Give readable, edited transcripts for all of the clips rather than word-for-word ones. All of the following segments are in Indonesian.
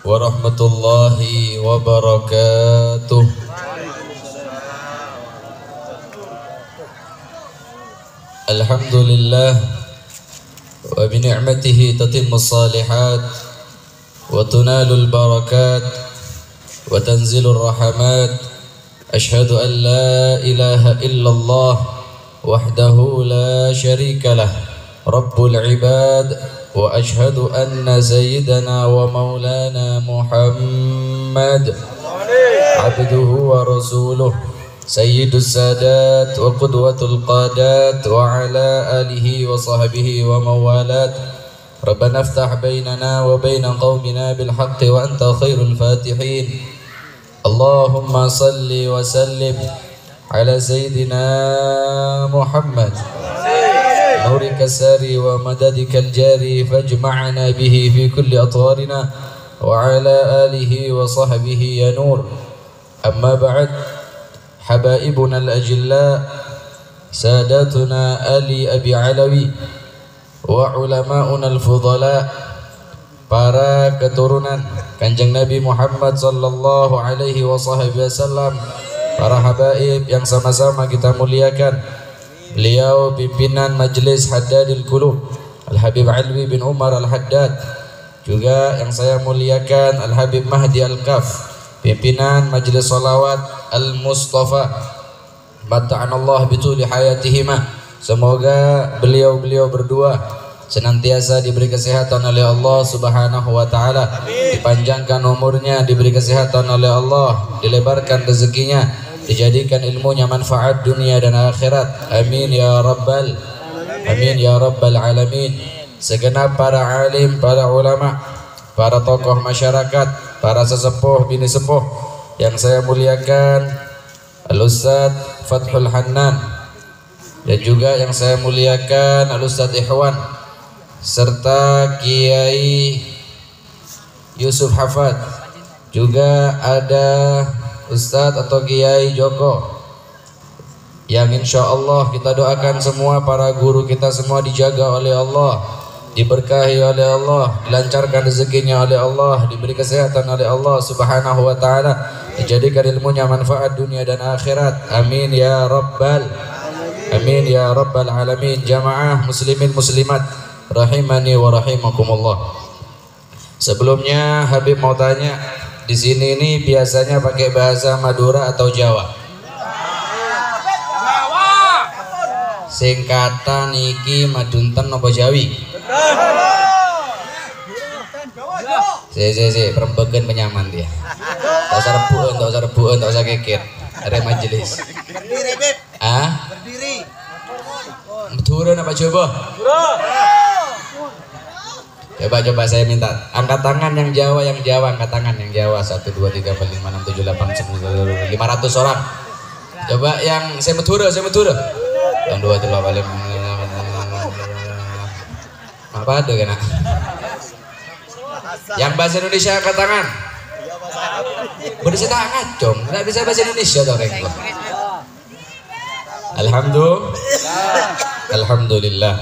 warahmatullahi wabarakatuh. Alhamdulillah wa bi ni'matihi tatimmus salihat wa tunalul barakat wa tanzilur rahmat. Ashhadu an la ilaha illallah wahdahu la syarika lah rabbul ibad wa ashhadu anna sayyidana wa maulana Muhammad abduhu wa rasuluh sayyidus sadat wa qudwatul qadat wa ala alihi wa sahbihi wa mawalat. Rabbana aftah bainana wa baina qaumina bil haqqi wa anta khairul fatihin. Allahumma salli wa sallim ala sayyidina Muhammad nurika sari wa madadika al-jari fajma'na bihi fi kulli atwarina wa ala alihi wa sahbihi ya nur. Amma ba'd, habaibuna al-ajilla sadatuna ali abi alawi wa ulama'una al-fudala, para keturunan Kanjeng Nabi Muhammad sallallahu alaihi wasallam, para habaib yang sama-sama kita muliakan. Beliau pimpinan Majelis Haddadil Qulub Al-Habib Alwi bin Umar Al-Haddad, juga yang saya muliakan Al-Habib Mahdi Al-Kaf, pimpinan Majelis Salawat Al-Mustafa, mata'anallah bituli hayatihima. Semoga beliau-beliau berdua senantiasa diberi kesehatan oleh Allah Subhanahu wa taala, dipanjangkan umurnya, diberi kesehatan oleh Allah, dilebarkan rezekinya, dijadikan ilmunya manfaat dunia dan akhirat. Amin ya rabbal alamin. Segenap para alim, para ulama, para tokoh masyarakat, para sesepuh bini sepuh yang saya muliakan, Al-Ustadz Fathul Hannan, dan juga yang saya muliakan Al-Ustadz Ikhwan, serta Kiai Yusuf Hafad, juga ada Ustadz atau Kiai Joko, yang insya Allah kita doakan semua para guru kita semua dijaga oleh Allah, diberkahi oleh Allah, dilancarkan rezekinya oleh Allah, diberi kesehatan oleh Allah Subhanahu wa taala, dijadikan ilmunya manfaat dunia dan akhirat. Amin ya rabbal alamin. Jamaah muslimin muslimat rahimani wa rahimakumullah. Sebelumnya Habib mau tanya, di sini ini biasanya pakai bahasa Madura atau Jawa? Singkatan iki madunten apa Jawi? Si perempuan penyaman dia. Tak usah rebuan, tak usah kekit. Ada majelis. Berdiri. Madura apa coba? Coba saya minta angkat tangan yang Jawa, angkat tangan yang Jawa. 1, 2, 3, 4, 5, 6, 7, 8, 9, 500 orang. Coba yang saya Madura. Yang 2, 3, 4, 5. Apa ada kena? Yang bahasa Indonesia angkat tangan. Bersih tangan dong. Nggak bisa bahasa Indonesia dong rek. Alhamdulillah.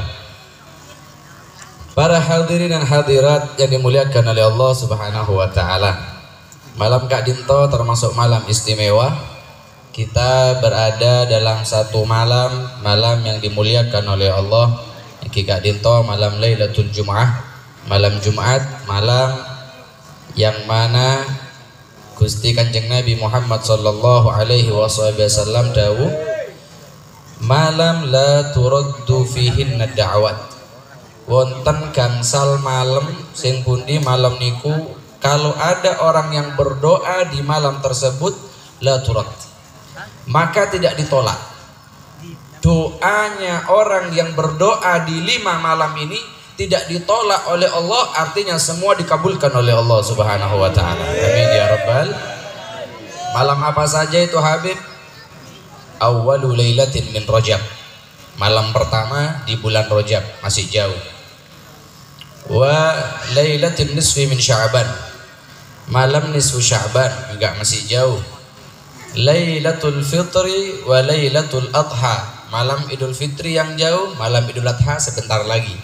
Para hadirin dan hadirat yang dimuliakan oleh Allah Subhanahu wa taala. Malam Kak Dinto termasuk malam istimewa. Kita berada dalam satu malam yang dimuliakan oleh Allah. Kak Dinto, malam Lailatul Jum'ah, malam Jumat, malam yang mana Gusti Kanjeng Nabi Muhammad sallallahu alaihi wasallam dawuh, malam la turaddu fihinna da'wat. Wonten gangsal malam sing pundi malam niku kalau ada orang yang berdoa di malam tersebut la turad, maka tidak ditolak. Doanya orang yang berdoa di 5 malam ini tidak ditolak oleh Allah, artinya semua dikabulkan oleh Allah Subhanahu wa taala. Amin ya rabbal. Malam apa saja itu Habib? Awwalu lailatin min Rajab. Malam pertama di bulan Rajab, masih jauh. Wa lailatul nisfi min Sya'ban. Malam nisfu Sya'ban juga masih jauh. Lailatul Fitri wa Lailatul Adha. Malam Idul Fitri yang jauh, malam Idul Adha sebentar lagi.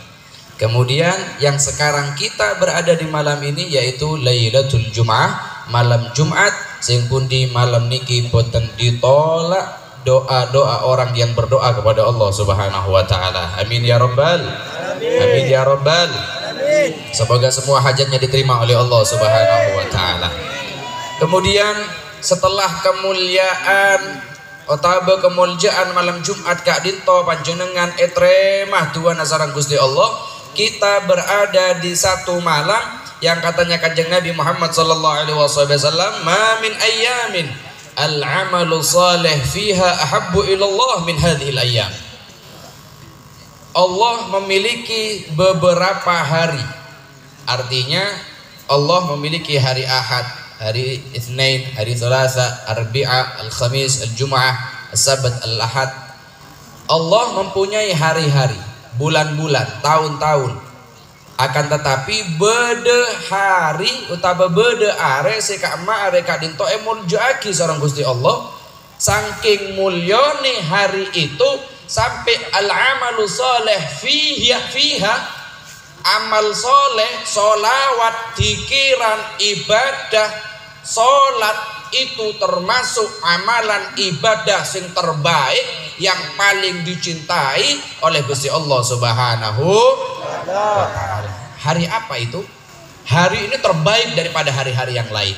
Kemudian yang sekarang kita berada di malam ini yaitu Lailatul Jum'ah, malam Jumat, sing pundi malam niki boten ditolak doa-doa orang yang berdoa kepada Allah Subhanahu wa taala. Amin ya rabbal alamin. Amin ya rabbal alamin. Semoga semua hajatnya diterima oleh Allah Subhanahu wa taala. Kemudian setelah kemuliaan otaba kemuliaan malam Jumat Kak Dinto panjenengan etremah Tuhan sareng Gusti Allah, kita berada di satu malam yang katanya Kanjeng Nabi Muhammad sallallahu alaihi wasallam, "Ma min ayyamin al-amalu salih fiha ahabbu ilallah min hadhil ayyam." Allah memiliki beberapa hari. Artinya Allah memiliki hari Ahad, hari Itsnain, hari Thalatha, Arbi'a, Al-Khamis, Al-Jum'ah, As-Sabat, Al-Ahad. Allah mempunyai hari-hari, bulan-bulan, tahun-tahun. Akan tetapi bede hari utawa bede are seka ma are Kak Dinto muljaaki sareng Gusti Allah, saking mulyane hari itu sampai al-amalu saleh fiha amal soleh, solawat, dikiran, ibadah, solat itu termasuk amalan ibadah sing terbaik yang paling dicintai oleh Gusti Allah Subhanahu wa taala. Hari apa itu? Hari ini terbaik daripada hari-hari yang lain.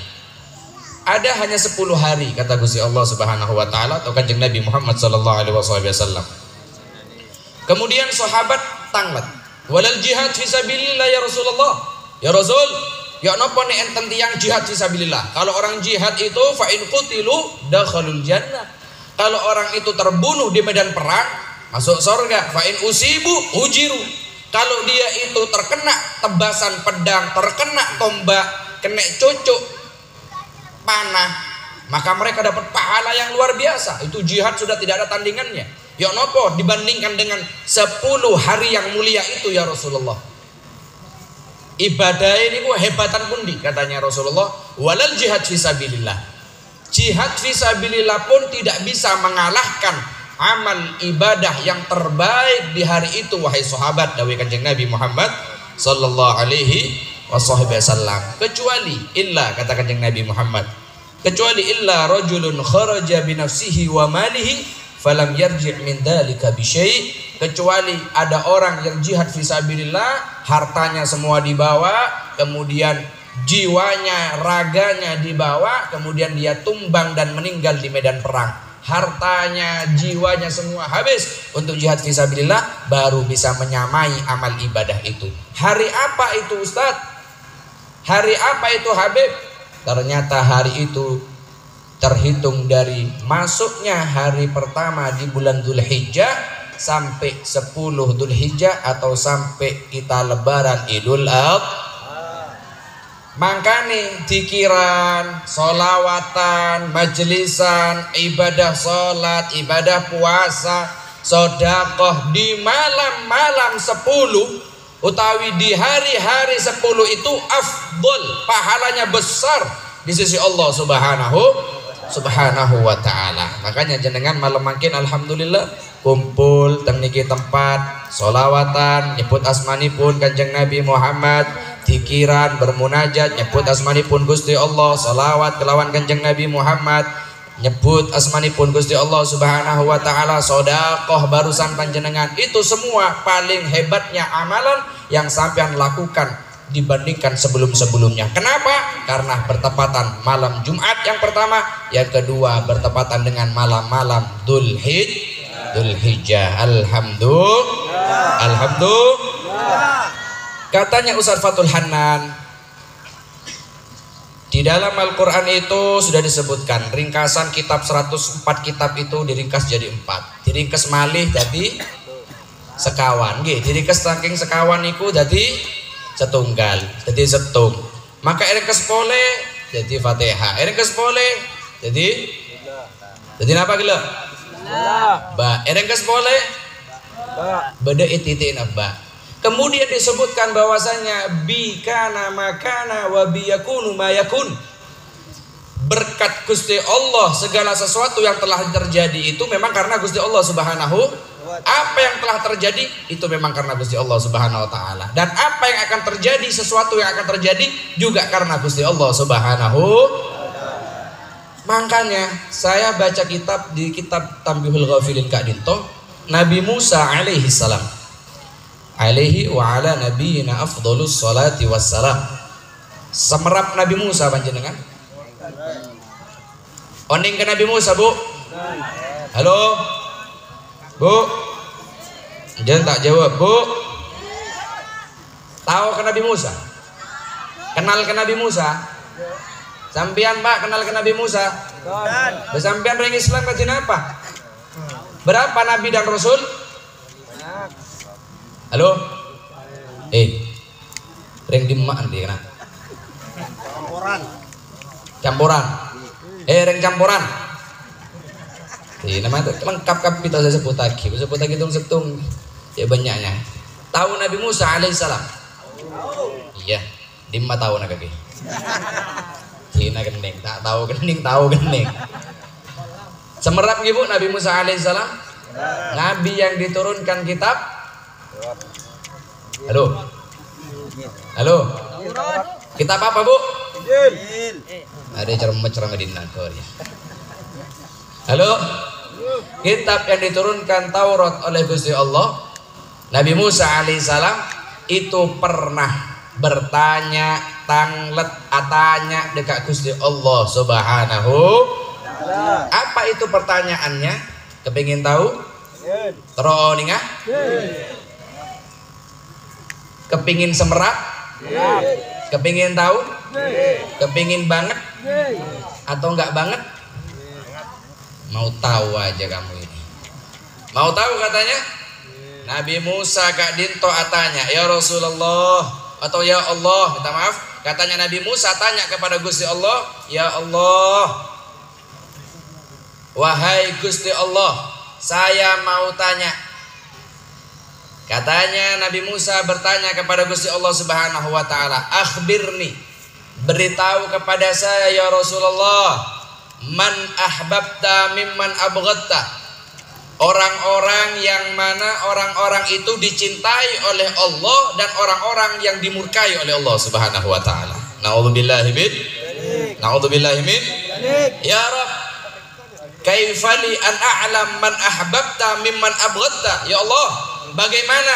Ada hanya 10 hari kata Gusti Allah Subhanahu wa taala atau Kanjeng Nabi Muhammad sallallahu alaihi wasallam. Kemudian sahabat tanglet, "Walal jihad fisabilillah ya Rasulullah." Ya Rasul, ya napa nek enten tiyang jihad fisabilillah? Kalau orang jihad itu fa in qutilu dakhalul jannah. Kalau orang itu terbunuh di medan perang, masuk surga. Fa in usibu ujiru. Kalau dia itu terkena tebasan pedang, terkena tombak, kena cucuk panah, maka mereka dapat pahala yang luar biasa. Itu jihad sudah tidak ada tandingannya. Ya nopo dibandingkan dengan 10 hari yang mulia itu ya Rasulullah. Ibadah ini ku hebatan pundi katanya Rasulullah, walal jihad fisabilillah. Jihad fisabilillah pun tidak bisa mengalahkan amal ibadah yang terbaik di hari itu wahai sahabat dawuh Kanjeng Nabi Muhammad sallallahu alaihi wasallam. Kecuali illa kata Kanjeng Nabi Muhammad, kecuali illa rajulun kharaja bi nafsihi wa malihi falam yarji' min dzalika bi syai', kecuali ada orang yang jihad fisabilillah, hartanya semua dibawa, kemudian jiwanya, raganya dibawa, kemudian dia tumbang dan meninggal di medan perang. Hartanya, jiwanya semua habis untuk jihad fisabilillah, baru bisa menyamai amal ibadah itu. Hari apa itu Ustadz? Hari apa itu Habib? Ternyata hari itu terhitung dari masuknya hari pertama di bulan Dzulhijjah sampai 10 Dzulhijjah atau sampai kita lebaran Idul Adha. Makanya dikiran, solawatan, majelisan, ibadah solat, ibadah puasa, sodakoh di malam-malam 10 utawi di hari-hari 10 itu afdol, pahalanya besar di sisi Allah subhanahu wa ta'ala. Makanya jenengan malam makin alhamdulillah kumpul teng niki tempat solawatan nyebut asmanipun Kanjeng Nabi Muhammad, dikiran bermunajat nyebut asmanipun Gusti Allah, salawat kelawan Kanjeng Nabi Muhammad nyebut asmanipun Gusti Allah Subhanahu wa taala, sedekah barusan panjenengan. Itu semua paling hebatnya amalan yang sampean lakukan dibandingkan sebelum-sebelumnya. Kenapa? Karena bertepatan malam Jumat yang pertama, yang kedua bertepatan dengan malam-malam Dzulhijjah. Alhamdulillah. Katanya Ustaz Fathul Hanan, di dalam Al-Quran itu sudah disebutkan ringkasan kitab 104 kitab itu diringkas jadi 4. Diringkas malih jadi sekawan, diringkas saking sekawan itu jadi setunggal, jadi setung. Maka ringkas boleh jadi Fatihah, ringkas boleh jadi apa gila? Ba, ringkas boleh beda ititin ba. Kemudian disebutkan bahwasanya bikana makana wa biyakunu mayakun. Berkat Gusti Allah segala sesuatu yang telah terjadi itu memang karena Gusti Allah Subhanahu Apa yang telah terjadi itu memang karena Gusti Allah Subhanahu wa taala. Dan apa yang akan terjadi, sesuatu yang akan terjadi juga karena Gusti Allah Subhanahu. Makanya saya baca di kitab Tambihul Ghafilin Kak Dinto, Nabi Musa alaihi salam. Alaihi wa ala nabiyina afdhalus salati wassalam. Semerap Nabi Musa panjenengan. Oning ke Nabi Musa, Bu? Halo? Bu? Jangan tak jawab, Bu. Tahu ke Nabi Musa? Kenal ke Nabi Musa? Sampian Pak kenal ke Nabi Musa? Sampian orang Islam kajian apa? Berapa Nabi dan Rasul? Halo? Ring dimak nanti kena. Campuran. Ring campuran. Nama itu lengkap kita saya sebut lagi. Sebut lagi setung. Ya banyaknya. Tahu Nabi Musa alaihissalam? Iya. 5 tahun lagi. Cina gening, tak tahu gening, tahu gening. Semerap ibu Nabi Musa alaihissalam, Nabi yang diturunkan kitab. Halo, halo. Kitab apa Bu? Ada ceramah di Nagori. Halo. Kitab yang diturunkan Taurat oleh Gusti Allah. Nabi Musa alaihissalam itu pernah bertanya tanglet atanya dekat Gusti Allah Subhanahu. Apa itu pertanyaannya? Kepingin tahu? Teroningah? Kepingin semerap? Kepingin tahu? Kepingin banget? Atau enggak banget? Mau tahu aja kamu ini. Mau tahu katanya? Nabi Musa Kak Dinto atanya, ya Rasulullah, atau ya Allah, minta maaf, katanya Nabi Musa tanya kepada Gusti Allah, ya Allah, wahai Gusti Allah, saya mau tanya. Katanya Nabi Musa bertanya kepada Gusti Allah Subhanahu wa taala, akhbirni, beritahu kepada saya ya Rasulullah, man ahbabta mimman abghadta, orang-orang yang mana orang-orang itu dicintai oleh Allah dan orang-orang yang dimurkai oleh Allah Subhanahu wa taala. Na'udzubillahi min ya Rabb, kaifali an a'lam man ahbabta mimman abghadta. Ya Allah, bagaimana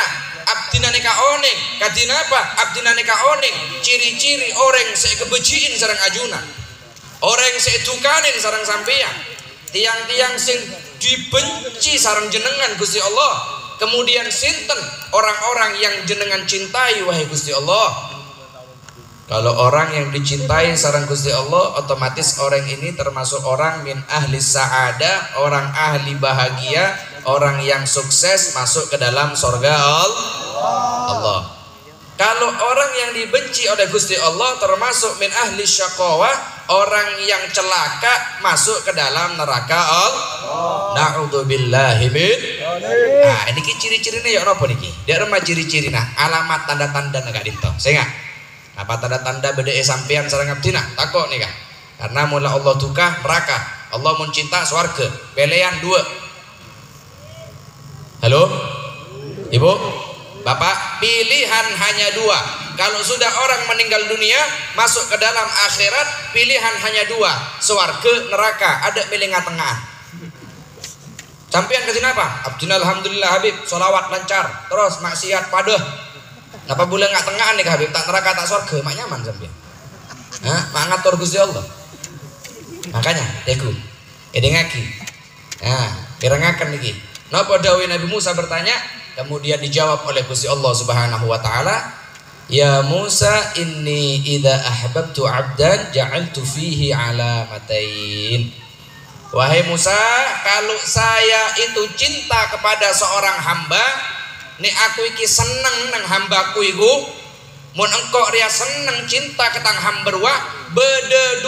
abdina nika oning kadina apa? Abdina nika oning ciri-ciri orang saya kebeciin sareng ajuna, orang saya dukanin sareng sampeyan, tiang-tiang sing dibenci sareng jenengan Gusti Allah. Kemudian sinten orang-orang yang jenengan cintai wahai Gusti Allah. Kalau orang yang dicintai sareng Gusti Allah, otomatis orang ini termasuk orang min ahli sa'ada, orang ahli bahagia, orang yang sukses masuk ke dalam surga Allah. Kalau orang yang dibenci oleh Gusti Allah termasuk min ahli syaqawa, orang yang celaka masuk ke dalam neraka Allah. Na'udzubillahi min. Nah, ini ciri-cirine ya napa niki? Dia remah ciri-cirina, alamat tanda-tanda negak dinto. Saya enggak. Apa tanda-tanda beda sampean sareng abdina? Takok nih kan. Karena mula Allah duka neraka, Allah mencinta swarga. Pilihan 2. Halo? Ibu? Bapak, pilihan hanya 2. Kalau sudah orang meninggal dunia masuk ke dalam akhirat, pilihan hanya 2, swarga neraka, ada milih tengah. Sampean ke sini apa? Abdina alhamdulillah Habib, sholawat lancar, terus maksiat padeh. Napa boleh nggak tengah nih Habib, tak neraka tak swarga, mak nyaman sampean. Hah? Mak ngatur Gusti Allah. Makanya teku edengaki. Nah, pirengaken niki. Napa dawuh Nabi Musa bertanya, kemudian dijawab oleh Gusti Allah Subhanahu wa taala, ya Musa inni idza ahbabtu 'abdan ja'altu fihi alamatain. Wahai Musa, kalau saya itu cinta kepada seorang hamba, nek aku iki seneng nang hambaku iku, mun engkau ria seneng cinta ketang hamberwa, beda 2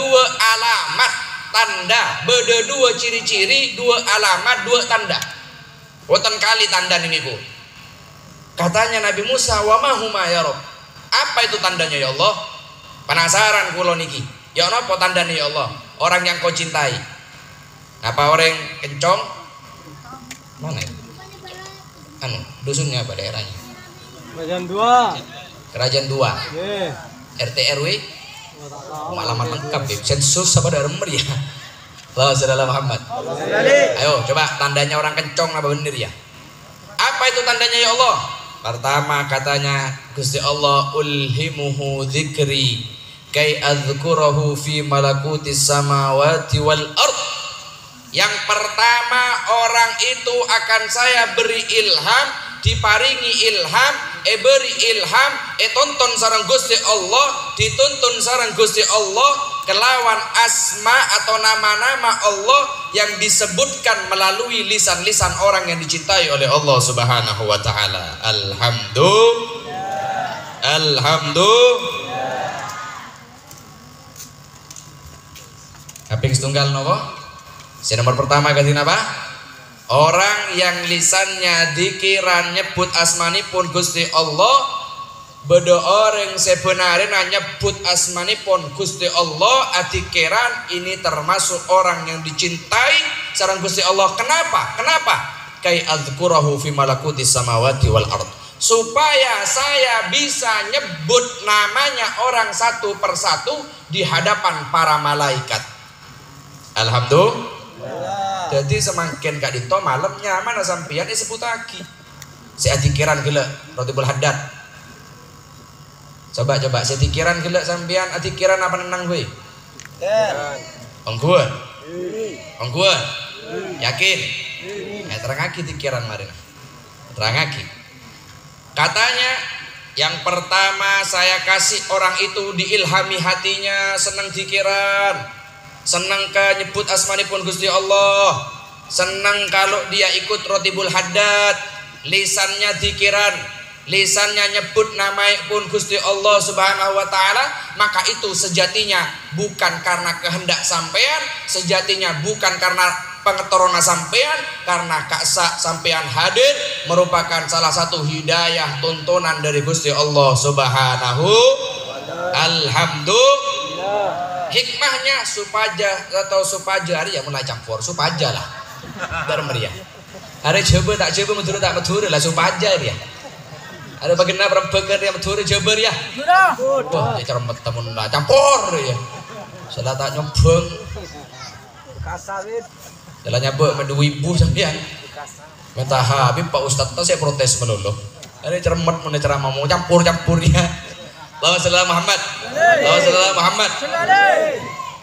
alamat tanda, beda 2 ciri-ciri, 2 alamat, 2 tanda. Woten kali tanda niku. Katanya Nabi Musa, wa ma huma ya Rabb? Apa itu tandanya ya Allah? Penasaran kula niki. Ya napa tandanya ya Allah? Orang yang kau cintai. Apa orang kencong? Mana itu? dusunnya apa daerahnya? Kerajaan 2. Kerajaan 2. Nggih. RT RW alamat lengkap ya. Sensus apa daerah ya? Allah sallallahu Muhammad. Ayo coba tandanya orang kencong apa bener ya? Apa itu tandanya ya Allah? Pertama katanya Gusti Allah ulhimuhu dzikri kai adzkurahu fi malakutis samawati wal ard. Yang pertama orang itu akan saya beri ilham, diparingi ilham, beri ilham, tonton sareng Gusti Allah, dituntun sareng Gusti Allah kelawan asma atau nama-nama Allah yang disebutkan melalui lisan-lisan orang yang dicintai oleh Allah Subhanahu wa taala. Alhamdulillah. Kaping setunggal napa? Si nomor pertama ganti apa? Orang yang lisannya dikiran nyebut asmanipun Gusti Allah, beda orang sebenarnya nyebut asmanipun Gusti Allah adikiran ini termasuk orang yang dicintai sareng Gusti Allah. Kenapa? Kai adzkurahu fi malakutis samawati wal ard. Supaya saya bisa nyebut namanya orang satu persatu di hadapan para malaikat. Alhamdulillah. Jadi semakin kak dito malamnya mana sampian sebut lagi. Si adikiran gila Rotibul Haddad. Coba saya dikiran gila sampian adikiran apa nenang gue? Ongguan. Yakin? Terang lagi dikiran marina. Terang lagi. Katanya yang pertama saya kasih orang itu diilhami hatinya senang dikiran. Senang ke nyebut asmanipun Gusti Allah, senang kalau dia ikut Rotibul Haddad, lisannya dikiran, lisannya nyebut nama pun Gusti Allah Subhanahu wa taala, maka itu sejatinya bukan karena kehendak sampean, sejatinya bukan karena pengetorona sampean, karena kaksa sampean hadir merupakan salah satu hidayah tuntunan dari Gusti Allah Subhanahu. Alhamdulillah. Hikmahnya supaja hari ya mulai campur supaja lah dari meriah hari coba tak coba meduru lah supaja dia ada bagaimana perempuan yang meduru coba ya wah ya cara temen lah campur ya salah tak nyobong salah nyabok mendu ibu sampean minta habib Pak Ustadz saya protes melulu hari cermet mana cara mau campur ya. Allahumma Muhammad.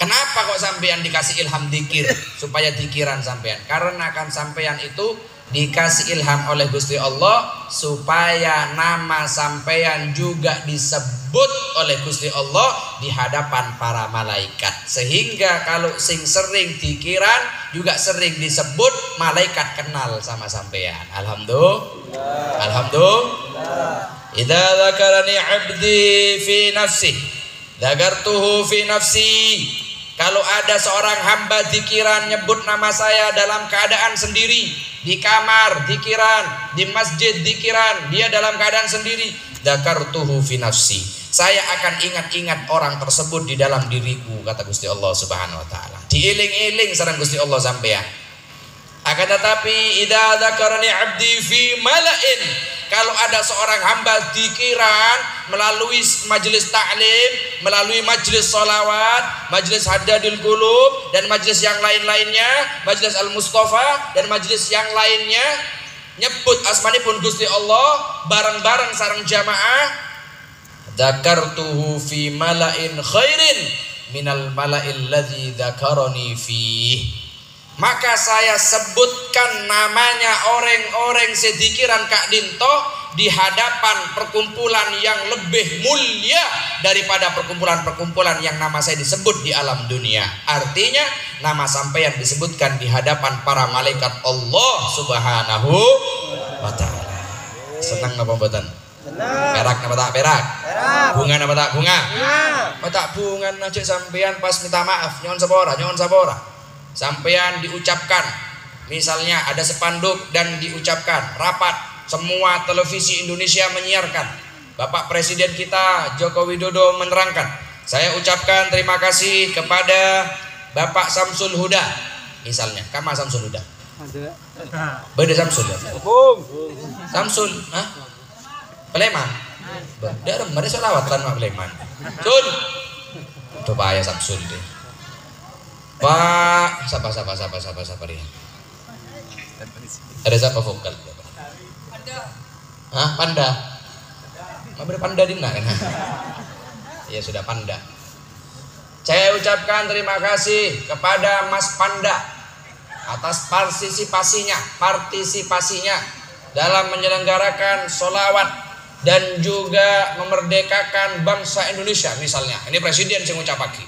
Kenapa kok sampean dikasih ilham dikir supaya dikiran sampean? Karena kan sampean itu dikasih ilham oleh Gusti Allah supaya nama sampean juga disebut oleh Gusti Allah di hadapan para malaikat. Sehingga kalau sing sering dikiran juga sering disebut malaikat kenal sama sampean. Alhamdulillah. Idza dzakarani 'abdi fi nafsi dzakartuhu fi nafsi. Kalau ada seorang hamba dikiran nyebut nama saya dalam keadaan sendiri, di kamar dikiran, di masjid dikiran, dia dalam keadaan sendiri, dzakartuhu fi nafsi. Saya akan ingat-ingat orang tersebut di dalam diriku, kata Gusti Allah Subhanahu wa taala. Diiling-iling sareng Gusti Allah sampean. Akan tetapi idza dzakarani 'abdi fi mala'in, kalau ada seorang hamba dikiran melalui majelis ta'lim, melalui majelis sholawat, majelis hadadul qulub dan majelis yang lain-lainnya, majelis al-mustafa dan majelis yang lainnya, nyebut asmanipun Gusti Allah bareng-bareng sareng jamaah, dzakartuhu fi mala'in khairin minal mala'il ladzi dzakarani fi. Maka saya sebutkan namanya orang-orang sedikiran Kak Dinto di hadapan perkumpulan yang lebih mulia daripada perkumpulan-perkumpulan yang nama saya disebut di alam dunia. Artinya nama sampeyan disebutkan di hadapan para malaikat Allah Subhanahu wa taala. Senang napa mboten? Senang. Perak napa tak perak? Perak. Bunga napa tak bunga? Bunga. Tak bunga aja sampeyan pas minta maaf nyon sapa ora? Sampean diucapkan, misalnya ada spanduk dan diucapkan rapat, semua televisi Indonesia menyiarkan, Bapak Presiden kita Joko Widodo menerangkan, saya ucapkan terima kasih kepada Bapak Samsul Huda, misalnya Kama Samsul Huda, Ada. Beda Samsul ya. Bung. Samsul, hah? Peleman. Dia remare selawat kan mak Peleman. Sun. Coba ya Samsul deh. Pak, siapa dia? Ada siapa vokal? Hah? Panda. Mau Panda Dina kan? Ya sudah Panda. Saya ucapkan terima kasih kepada Mas Panda atas partisipasinya dalam menyelenggarakan sholawat dan juga memerdekakan bangsa Indonesia misalnya. Ini presiden saya ngucap pagi.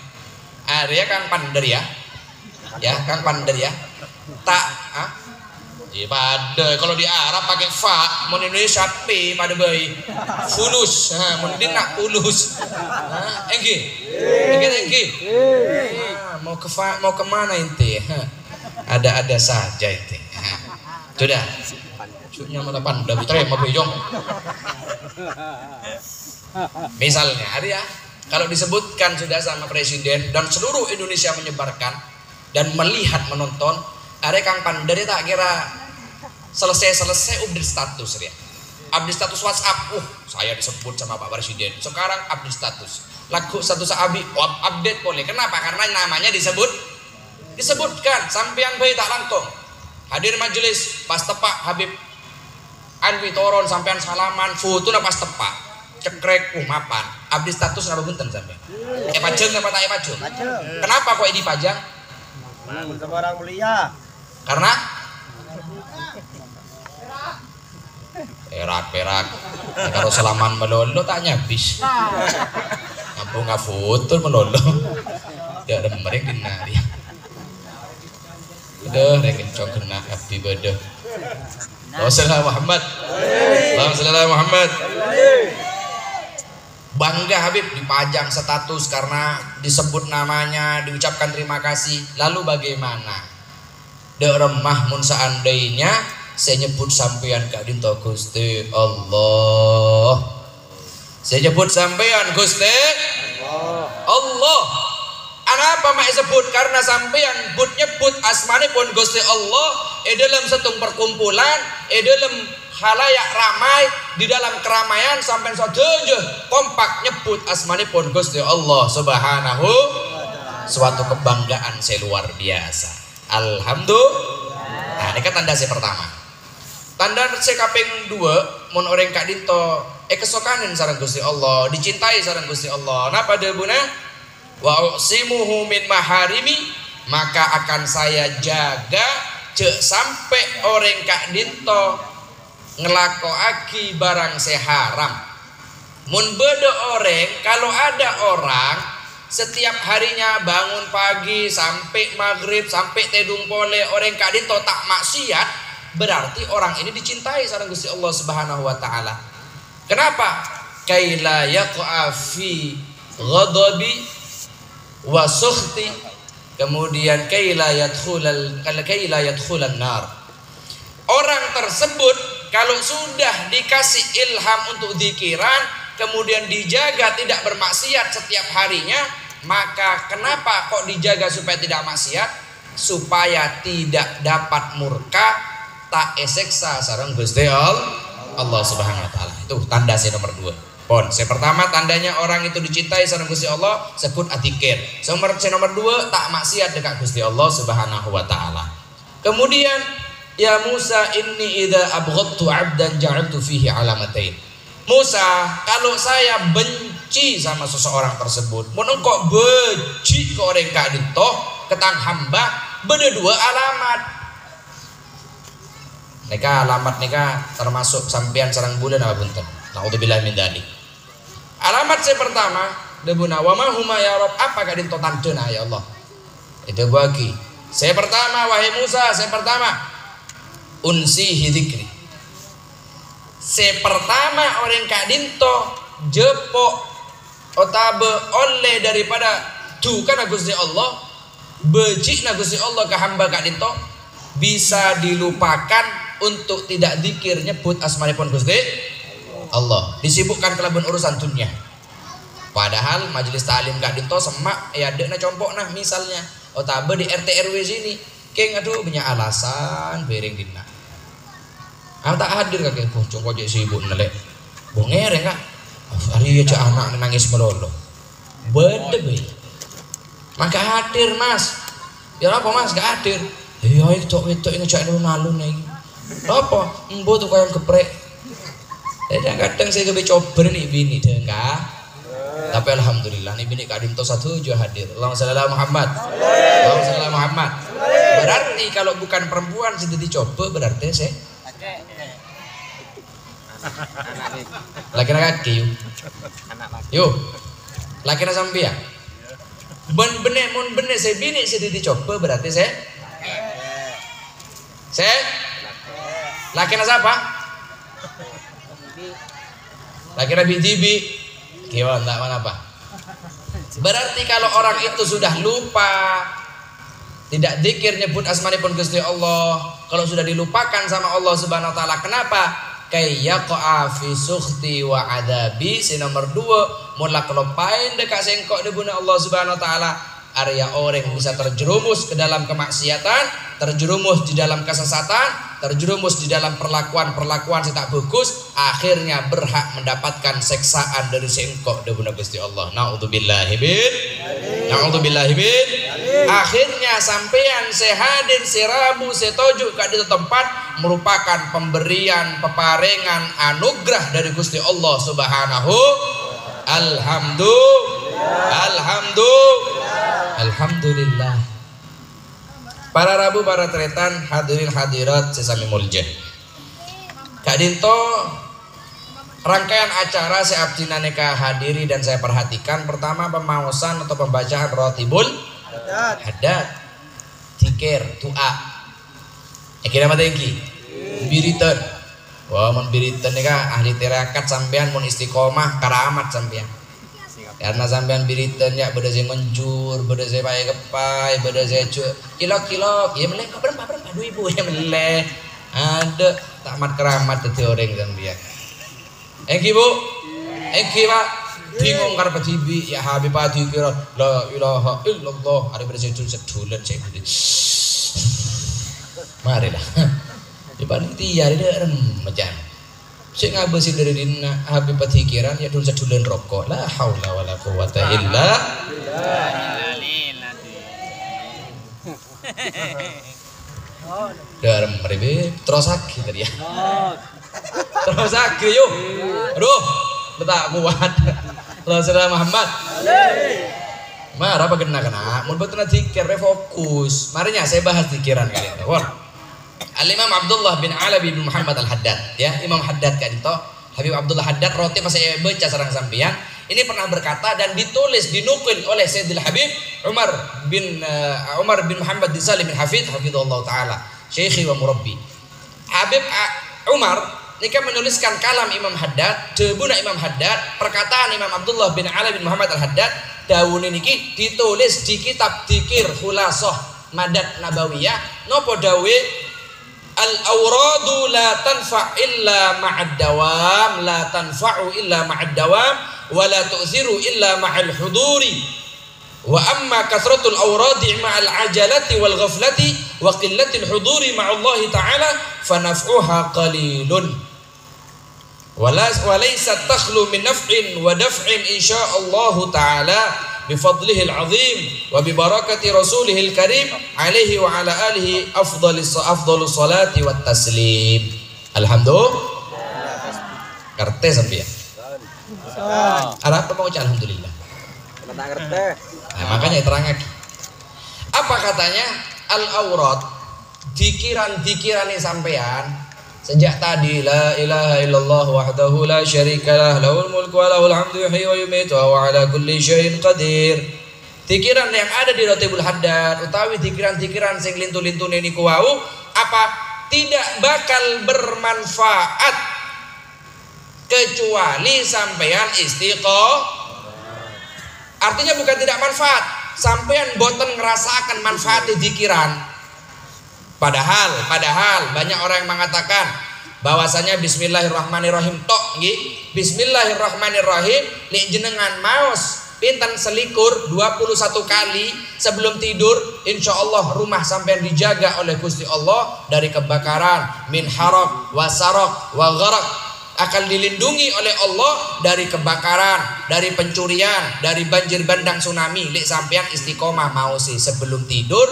Ada Kang Pander ya, Kang Pander ya. Tak, iya pada kalau di Arab pakai fa, mau Indonesia p pada bayi, fulus, mau nak fulus, enggi, mau kemana inti? Ada saja inti. Sudah, sudah malah Panda putra mau bejong. Misalnya, ada ya. Kalau disebutkan sudah sama presiden dan seluruh Indonesia menyebarkan dan melihat menonton, ada Kang Pander tak kira selesai update status ya. Update status WhatsApp, saya disebut sama Pak Presiden. Sekarang update status. Lagu status Abi, update boleh. Kenapa? Karena namanya disebutkan. Sampean bayi tak langkong. Hadir majelis pas tepak Habib Anwi Toron sampean salaman, foto pas tepak. Cekrek mapan. Update status napa bunten sampean? Pajang apa tak pajang? Kenapa kok dipajang? Sama orang mulia. Karena perak kalau selaman melolo tak nyabis ngampung ngafutur melolo dia ada mereka kena dia udah mereka cok kena abdi badah Allahumma Muhammad bangga Habib dipajang status karena disebut namanya, diucapkan terima kasih. Lalu bagaimana remah mun seandainya saya nyebut sampean Kak Dinto Gusti Allah. Saya nyebut sampean Gusti Allah. Kenapa mak sebut? Karena sampean nyebut asmanipun Gusti Allah dalam satu perkumpulan, dalam halayak ramai, di dalam keramaian sampean saja kompak nyebut asmanipun Gusti Allah Subhanahu. Suatu kebanggaan saya luar biasa. Alhamdulillah. Nah, ini kan tanda saya pertama. Tanda saya kaping 2 mun orang Kak Dinto kesokanin sareng Gusti Allah, dicintai sareng Gusti Allah. Napa debuna? Wa usimuhu min maharimi, maka akan saya jaga cek sampai orang Kak Dinto ngelakoaki barang seharam. Mun beda orang, kalau ada orang setiap harinya bangun pagi sampai maghrib sampai tedung pole orang Kak Dinto tak maksiat, berarti orang ini dicintai sareng Gusti Allah Subhanahu wa taala. Kenapa? Kaila yaqa fi ghadabi wa sukhti, kemudian kaila yadkhulan nar. Orang tersebut kalau sudah dikasih ilham untuk zikiran, kemudian dijaga tidak bermaksiat setiap harinya, maka kenapa kok dijaga supaya tidak maksiat? Supaya tidak dapat murka, tak eseksa sareng Gusti Allah Subhanahu wa taala. Itu tanda saya nomor 2. Pon, saya pertama tandanya orang itu dicintai sareng Gusti Allah, sekut atikir. Saya nomor 2 tak maksiat dekat Gusti Allah Subhanahu wa taala. Kemudian ya Musa inni idza abghadtu 'abdan ja'altu fihi alamatain. Musa, kalau saya benci sama seseorang tersebut, mun engkau benci ke orang Kak Dinto, ketang hamba, beda 2 alamat. Neka alamat neka termasuk sampean sareng bulan apa bunten. Naudzubillah min dzalik. Alamat saya pertama, debuna wa ma huma ya Rabb, apa Kak Dinto tandena ya Allah. Itu bagi. Saya pertama wahai Musa, saya pertama unsihi dzikri. Saya pertama orang Kak Dinto jepok otabe oleh daripada dukan Gusti Allah, bejik Gusti Allah ke hamba Kak Dinto, bisa dilupakan untuk tidak zikir nyebut asmanipun Gusti Allah, disibukkan kelabun urusan dunia. Padahal majelis ta'lim Kak Dinto semak ya dekna compok nah misalnya otabe di RT RW sini Keng aduh punya alasan bereng dina. Tak hadir kakek bocong kok sibuk nelek. Bonger ya kak. Hari aja anak nangis melolo. Bede. Maka hadir mas. Ya apa mas gak hadir? Iya itu ngejak alun-alun lagi. Apa? Embo tuh kayak geprek. Kadang saya coba coba nih bini dengka. Tapi alhamdulillah nih bini Kak Dinto satu juga hadir. Allahumma shalli ala Muhammad. Allahumma shalli ala Muhammad. Berarti kalau bukan perempuan sudah dicoba berarti saya laki-laki yuk laki-laki sampai ya bener saya bini sudah dicoba berarti saya laki-laki siapa? Laki-laki tibi gimana tak mana apa? Berarti kalau orang itu sudah lupa tidak dzikir nyebut asmanipun Gusti Allah, kalau sudah dilupakan sama Allah Subhanahu wa taala, kenapa? Kayyaqa fi sukhti wa adabi. Nomor 2, mula kelopain dekat sengkok dibuna Allah Subhanahu wa taala. Area orang bisa terjerumus ke dalam kemaksiatan, terjerumus di dalam kesesatan, terjerumus di dalam perlakuan yang tak bagus, akhirnya berhak mendapatkan seksaan dari sengkok dibuna Gusti Allah. Naudzubillahi min. Akhirnya sampean sehadir serabu setojuk ke di tempat merupakan pemberian peparengan anugerah dari Gusti Allah Subhanahu. Alhamdulillah. Para rabu para tretan hadirin hadirat sesami mulja. Kak Dinto rangkaian acara saya abdinaneka hadiri dan saya perhatikan. Pertama pemausan atau pembacaan rotibul hadat, tikir, doa. Kira mata engki biritan. Wah mun biritan nika ahli tirakat sampean mun istiqomah karamat sampean. Karena sampean biritan ya beda saya menjur, beda saya pakai kepai, beda saya kilok ya meleh kapan aduh ibu ya meleh ada tamat keramat tadi orang sampean. Engki bu, engki pak bingung karena tibi ya habib padi kira la ilaha illallah ada pada saya sedulan saya marilah di panitia ada remajan saya ngabesin dari dina habib padi kira ya dulu sedulan rokok la haula wala quwata illa dalam mereka terus lagi tadi ya terus lagi yuk aduh letak kuat Rasulullah Muhammad marah apa kena mun betul zikir fokus marinya saya bahas zikiran kali ini Al-Imam Abdullah bin Alawi bin Muhammad Al-Haddad ya Imam Haddad kan itu Habib Abdullah Haddad roti pas saya baca sarang sampean ini pernah berkata dan ditulis dinukil oleh Sayyidil Habib Umar bin Muhammad bin Salim bin Hafidh hafidhullah taala syekhi wa murabbi. Habib Umar Nika menuliskan kalam Imam Haddad, debuna Imam Haddad, perkataan Imam Abdullah bin Ali bin Muhammad Al-Haddad, dawuh niki ditulis di kitab Dzikir Khulasah Madad Nabawiyah. Nopo dawuh al-awradu la tanfa' illa ma'ad dawam, la tanfa'u illa ma'ad dawam, wa la tu'thiru illa ma'al huduri. Wa amma kasratul awradi ma'al ajalati wal ghaflati wa qillatil huduri ma'allahi ta'ala fa naf'uha qalilun. Walaysat takhlu min naf'in wa daf'in insyaallah ta'ala bifadlihil azim wa bibarakati rasulihil karim alaihi wa ala alihi afdalus salati wat taslim. Alhamdulillah. Ngerti sampeyan? Arab apa mau ucap alhamdulillah? Tak ngerti. Nah, makanya terang lagi. Apa katanya? Al-awrad dikiran-dikiran sampean sejak tadi la ilaha illallah wahdahu la syarikalah lahul mulku wa lahul hamdu yuhyi wa yumiitu wa ala kulli syai'in qadir. Dikiran yang ada di Rotibul Haddad utawi dikiran-dikiran sing lintu-lintune niku wau apa tidak bakal bermanfaat kecuali sampean istiqomah. Artinya bukan tidak manfaat, sampean boten ngerasakan manfaat di dikiran. Padahal banyak orang yang mengatakan bahwasanya bismillahirrahmanirrahim tok nggih. Bismillahirrahmanirrahim nek jenengan maos pinten selikur 21 kali sebelum tidur, insya Allah rumah sampean dijaga oleh Gusti Allah dari kebakaran, min harok, wasarok, wa gharak, akan dilindungi oleh Allah dari kebakaran, dari pencurian, dari banjir bandang tsunami. Lek sampean istiqomah mau sih sebelum tidur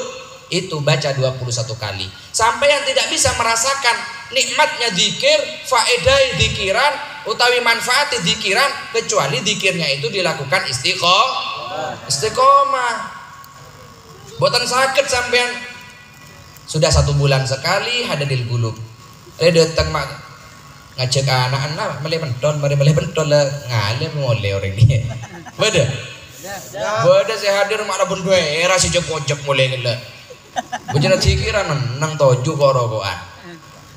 itu baca 21 kali. Sampean tidak bisa merasakan nikmatnya zikir, faedah zikiran utawi manfaat zikiran kecuali zikirnya itu dilakukan istiqomah. Boten sakit sampean sudah 1 bulan sekali hadadil gulub. Datang mak ngajak anak-anak mele pentol lah ngalih mulai orang ini. Beda. Beda saya hadir mak labun dua era si jek mulai gila. Bujana zikiran nang toju korokoan.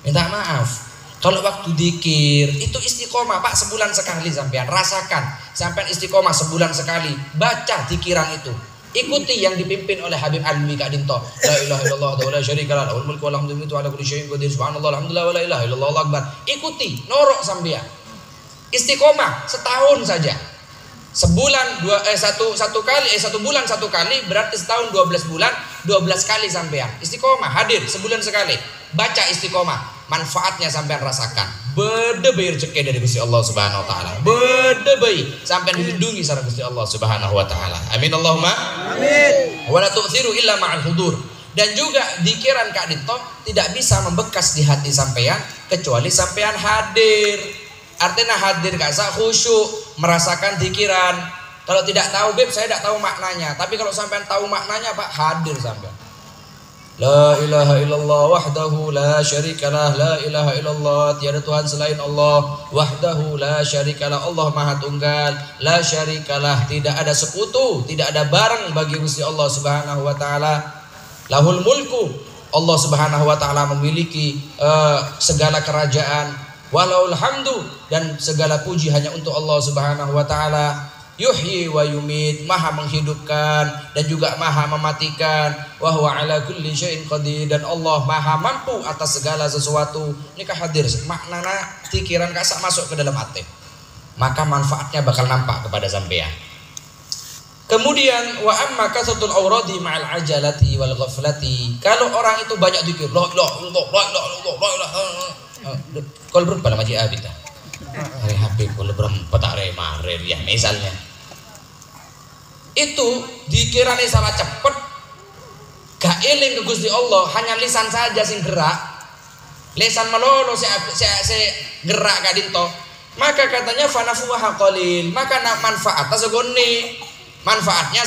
Minta maaf. Kalau waktu dikir itu istiqomah Pak, sebulan sekali sampean rasakan. Sampean istiqomah sebulan sekali baca zikiran itu. Ikuti yang dipimpin oleh Habib Alwi Kak Dinto. La ilaha illallah wa la syarika lah, lahul mulku wa lahul hamdu ala kulli syai'in qadir. Subhanallah alhamdulillah wa la ilaha illallah Allahu akbar. Ikuti, norok sampean. Istiqomah setahun saja. Sebulan satu bulan satu kali berarti setahun 12 bulan 12 kali sampean istiqomah hadir sebulan sekali baca istiqomah. Manfaatnya sampean rasakan. Bede bayi rezeki dari Gusti Allah Subhanahu wa taala. Bede bayi sampean dilindungi sareng Gusti Allah Subhanahu wa taala. Amin Allahumma amin. Wa la tu'thiru illa ma'al hudur. Dan juga dzikiran Kak Dito tidak bisa membekas di hati sampean kecuali sampean hadir. Artinya hadir gak sah khusyuk merasakan dzikiran. Kalau tidak tahu Beb, saya tidak tahu maknanya. Tapi kalau sampean tahu maknanya Pak, hadir sampean. La ilaha illallah wahdahu la syarikalah, la ilaha illallah tiada Tuhan selain Allah, wahdahu la syarikalah, Allah Maha Tunggal, la syarikalah tidak ada sekutu, tidak ada bareng bagi Gusti Allah Subhanahu wa taala. Lahul mulku, Allah Subhanahu wa taala memiliki segala kerajaan. Walaul hamdu, dan segala puji hanya untuk Allah Subhanahu wa taala. Yuhyi wa yumit, maha menghidupkan dan juga maha mematikan. Wa huwa ala kulli syai'in qadir, dan Allah maha mampu atas segala sesuatu. Ini hadir maknana pikiran kasak masuk ke dalam hati, maka manfaatnya bakal nampak kepada sampean. Kemudian wa amma kasatul auradi ma'al ajalati wal ghaflati. Kalau orang itu banyak zikir la ilaha illallah kol berapa lama aja abita hari habib kol berempat hari marer ya misalnya itu dikirane salah cepet gak eling ke Gusti Allah, hanya lisan saja sing gerak, lisan melolo saya gerak Kak Dinto, maka katanya fanafuha qalil, maka manfaatnya segoni, manfaatnya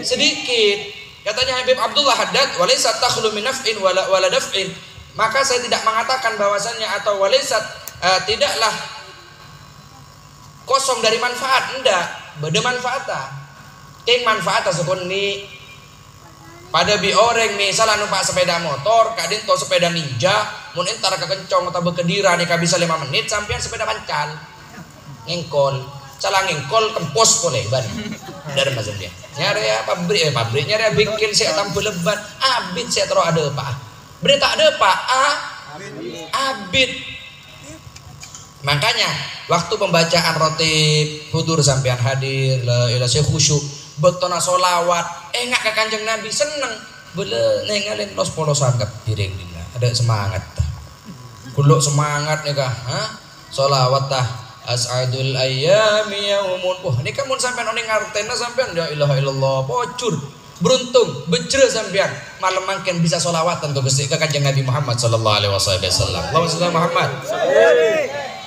sedikit. Katanya Habib Abdullah Haddad, walaysa takhlu min naf'in wala daf'in. Maka saya tidak mengatakan bahwasannya atau walisat tidaklah kosong dari manfaat, enggak, beda manfaatnya. Ting manfaatnya sekuni pada bi orang misalnya numpak sepeda motor, Kak Dinto sepeda ninja, mun entar kekencong atau bekedira nih bisa 5 menit sampean sepeda pancal, ngengkol, salah ngengkol kempos boleh ban. Dari macam dia. Nyari pabrik nyari bikin saya tampil lebat, abit saya terus ada apa? Berita ada Pak abid. Makanya waktu pembacaan rotib hudur sampean hadir la ilaha saya khusyuk betona solawat engak ke Kanjeng Nabi seneng bele nengalin los polosan kap piring dina ada semangat kuluk semangat nih kah solawat tah as'adul ayyami yaumun. Wah ini kamu sampean oning ngartena sampean la ilaha illallah bocor beruntung bejre sampean malam mangken bisa solawatan ke Kanjeng Nabi Muhammad sallallahu alaihi wasallam. Allahumma shalli Muhammad.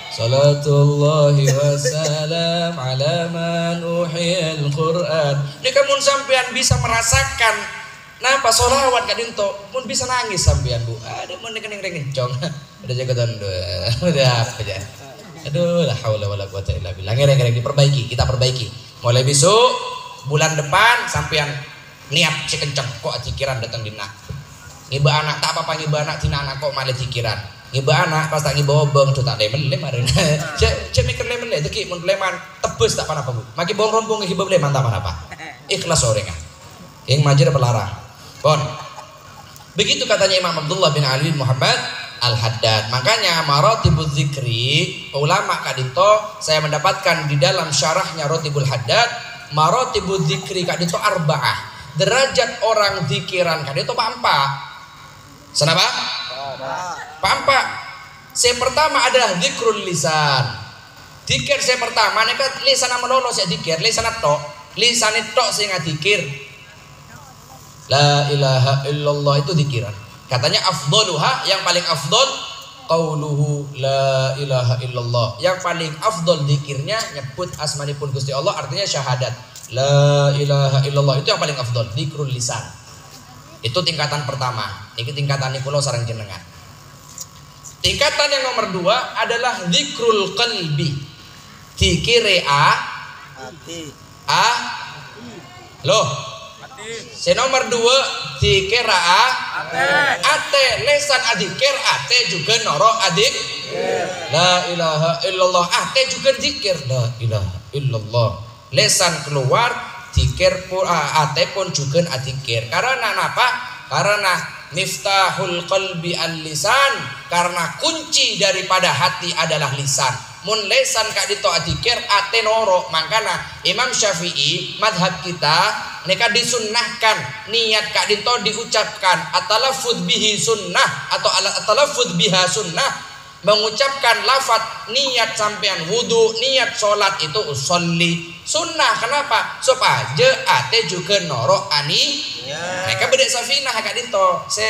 Salatullahi wassalam ala man uhiyal Quran. Ini kamu sampean bisa merasakan napa solawat Kak Dinto pun bisa nangis sampean Bu. Ada mun kening kencong. Udah jaga tondo. Udah apa aja. Aduh la haula wala quwata illa billah. Ngere-ngere diperbaiki, kita perbaiki. Mulai besok bulan depan sampean niat kenceng kok pikiran datang dina ngiba anak tak apa-apa ngiba anak tina anak kok malah pikiran ngiba anak pas tak ngiba obeng tuh tak lemen lemarin cek mikir lemen le teki mun leman tebus tak apa-apa Bu maki bong rompong ngiba leman tak apa-apa ikhlas orangnya yang majer pelarang pon begitu katanya Imam Abdullah bin Ali Muhammad Al-Haddad. Makanya maratibuz zikri ulama Kak Dinto saya mendapatkan di dalam syarahnya Ratibul Haddad maratibud dzikri kak dito arba'ah. Derajat orang zikiran kak dito pampa. Senapa? Pampa. Yang pertama adalah zikrul lisan. Zikir yang pertama nek lisan melolo saya zikir, lisan tok. Lisan tok sing dzikir. La ilaha illallah itu zikiran. Katanya afdaluha, yang paling afdal qauluhu la ilaha illallah. Yang paling afdal zikirnya nyebut asmanipun Gusti Allah, artinya syahadat. La ilaha illallah itu yang paling afdal, zikrul lisan. Itu tingkatan pertama. Niki tingkatan kula sareng jenengan. Tingkatan yang nomor 2 adalah zikrul qalbi. Zikire loh. Si nomor 2 zikir ate lesan adzikir, ate juga noro adik. La ilaha illallah, ate juga zikir la ilaha illallah. Lesan keluar zikir pun ate pun juga adzikir. Karena apa? Karena miftahul qalbi al-lisan, karena kunci daripada hati adalah lisan. Mun lesan kak dito adzikir ate noro. Makanya Imam Syafi'i madhab kita neka disunnahkan niat kak dito diucapkan atalaffuz bihi sunnah atau atalaffuz biha sunnah, mengucapkan lafaz niat sampean wudu, niat sholat itu usolli sunnah. Kenapa? Supaya ate juga noro ani mereka beda safinah kak dito se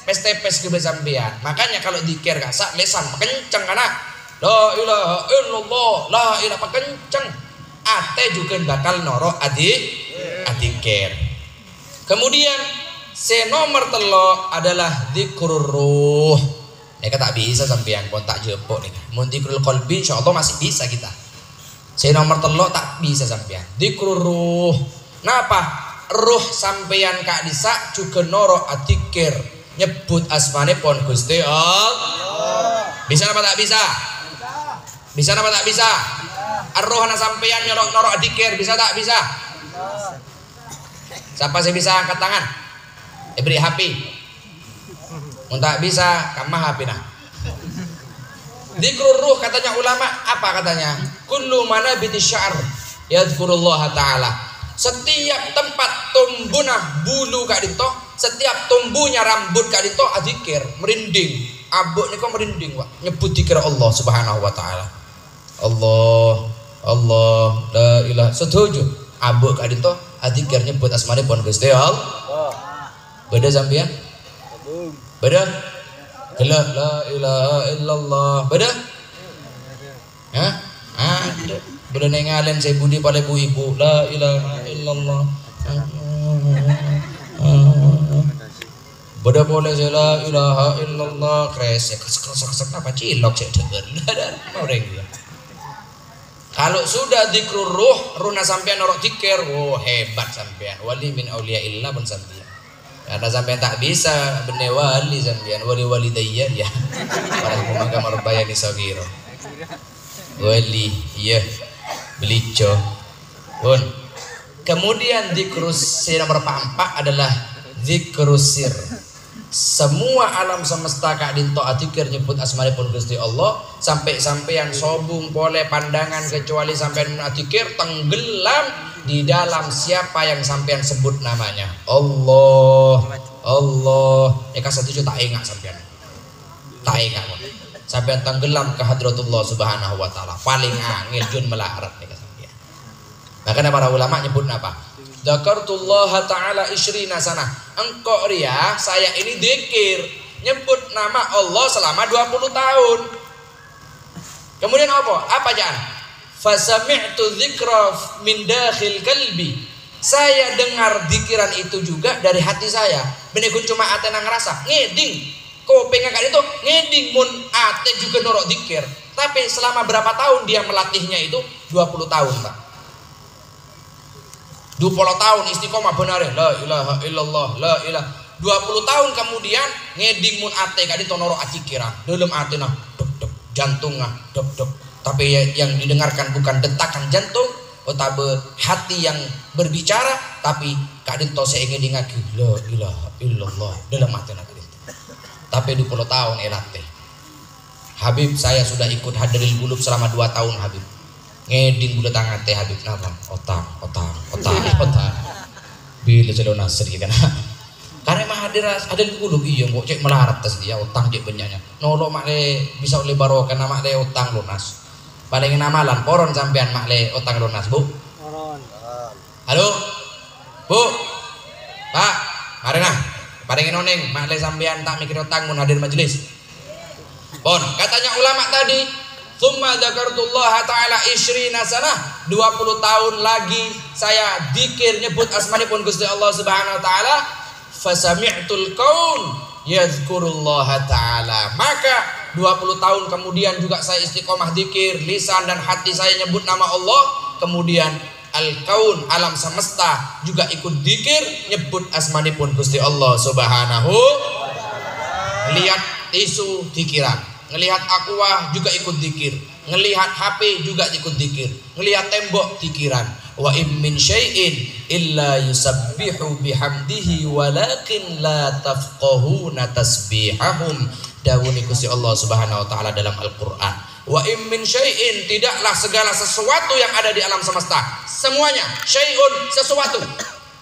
pes-pes ke sampean. Makanya kalau dikir kak sak lesan kenceng karena la ilaha illallah, la ilaha kenceng, ate juga bakal noro adzikir. Kemudian nomor 3 adalah zikrur ruh. Neka tak bisa sampean pun tak jepok nih. Mun zikrul qalbi insyaallah masih bisa kita. Nomor 3 tak bisa sampean. Zikrur ruh. Napa? Ruh sampean kak disa juga noro adzikir. Nyebut asmane pon Gusti Allah. Bisa apa tak bisa? Bisa apa tak bisa? Arroh anak sampeyan nyorok adzikir bisa tak bisa? Siapa sih bisa angkat tangan? Beri HP. Mun tak bisa kamah HP nah. Zikrul ruh katanya ulama apa katanya? Kullu manabiti syar yadhkurullah taala. Setiap tempat tumbuhnya bulu kak dito, setiap tumbuhnya rambut kak dito adzikir, merinding. Abuk niko merinding wak, nyebut zikir Allah Subhanahu wa taala. Allah la ilaha. Setuju abuk kak dito adzikir nyebut asmane pon Gusti Allah. Beda sampean? Beda? La ilaha illallah. Beda? Hah? Ada. Beda nengalen saya budi pada ibu-ibu. La ilaha illallah. Beda boleh saya la ilaha illallah. Kresek apa cilok saya dengar. Mau dia. Kalau sudah zikrul ruhna sampean norok zikir, hebat sampean. Wali min auliya illah pun sampean. Karena sampean tak bisa bener wali sampean, wali daya ya. Para pemuka marbayani sagiro. Wali, iya. Belico. Pun. Kemudian zikrus nomor 4 adalah zikrus sir. Semua alam semesta kak dinto adzikir nyebut asmanipun Gusti Allah, sampai sampean sobung boleh pandangan kecuali sampean adzikir tenggelam di dalam siapa yang sampean sebut namanya. Allah. Eka setuju tak ingat sampean. Tak ingat. Sampean tenggelam ke hadratullah Subhanahu wa taala. Paling angel jun melarat nika sampean. Makanya para ulama nyebut apa? Dzakartullah ta'ala isyrina sana. Engkau ria saya ini dzikir nyebut nama Allah selama 20 tahun. Kemudian apa jangan? Fasami'tu dzikra min dakhil qalbi. Saya dengar dzikiran itu juga dari hati saya. Bener cuma ate nang ngerasa ngeding. Kopeng kakak itu ngeding mun ate juga norok dzikir. Tapi selama berapa tahun dia melatihnya itu? 20 tahun, Pak. 20 tahun istiqomah benar la ilaha illallah la ilaha. 20 tahun kemudian ngeding mun ate kadi tonoro acikira dalam atena dok dok jantungnya dok dok, tapi yang didengarkan bukan detakan jantung otabe hati yang berbicara, tapi kadi to saya ingin dengar la ilaha illallah dalam atena kadi. Tapi 20 tahun elate Habib saya sudah ikut hadiril gulub selama 2 tahun Habib. ngeding budak tangan teh Habib nama otang bila celo nasir kan karena mah hadir ada di gulung iya kok cek melarat tas dia otang cek banyaknya nolok mak le bisa oleh barokah nama le otang lunas paling amalan poron sampean mak le otang lunas bu Poron. halo bu pak mari nah paling noneng mak le sampean tak mikir otang mun hadir majelis pon katanya ulama tadi Tsumma dzakartullah ta'ala 20 sanah 20 tahun lagi saya dzikir nyebut asmanipun Gusti Allah Subhanahu wa taala fasami'tul qaul yadhkurullaha ta'ala maka 20 tahun kemudian juga saya istiqomah dzikir lisan dan hati saya nyebut nama Allah kemudian al-kaun alam semesta juga ikut dzikir nyebut asmanipun Gusti Allah Subhanahu lihat tisu dzikiran ngelihat aquah juga ikut dzikir, ngelihat HP juga ikut dzikir, ngelihat tembok dzikiran. Wa im min syai'in illa yusabbihu bihamdihi walakin la tafqahuna tasbihahum. Dawuh Gusti Allah Subhanahu wa taala dalam Al-Qur'an. Wa im min syai'in tidaklah segala sesuatu yang ada di alam semesta. Semuanya syai'un sesuatu.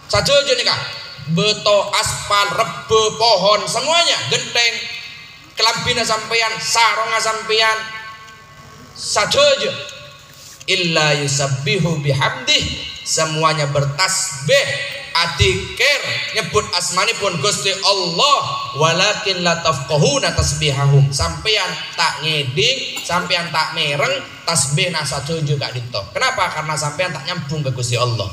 Saja aja nikah. Beto, aspal, rebe, pohon, semuanya genteng kelambina sampean, saronga sampean saja aja illa yusabbihu bihamdih semuanya bertasbih adzikir nyebut asmanipun Gusti Allah walakin la tafqahuna tasbihahum sampean tak ngeding sampean tak mereng tasbihna saja juga dinto kenapa karena sampean tak nyambung ke Gusti Allah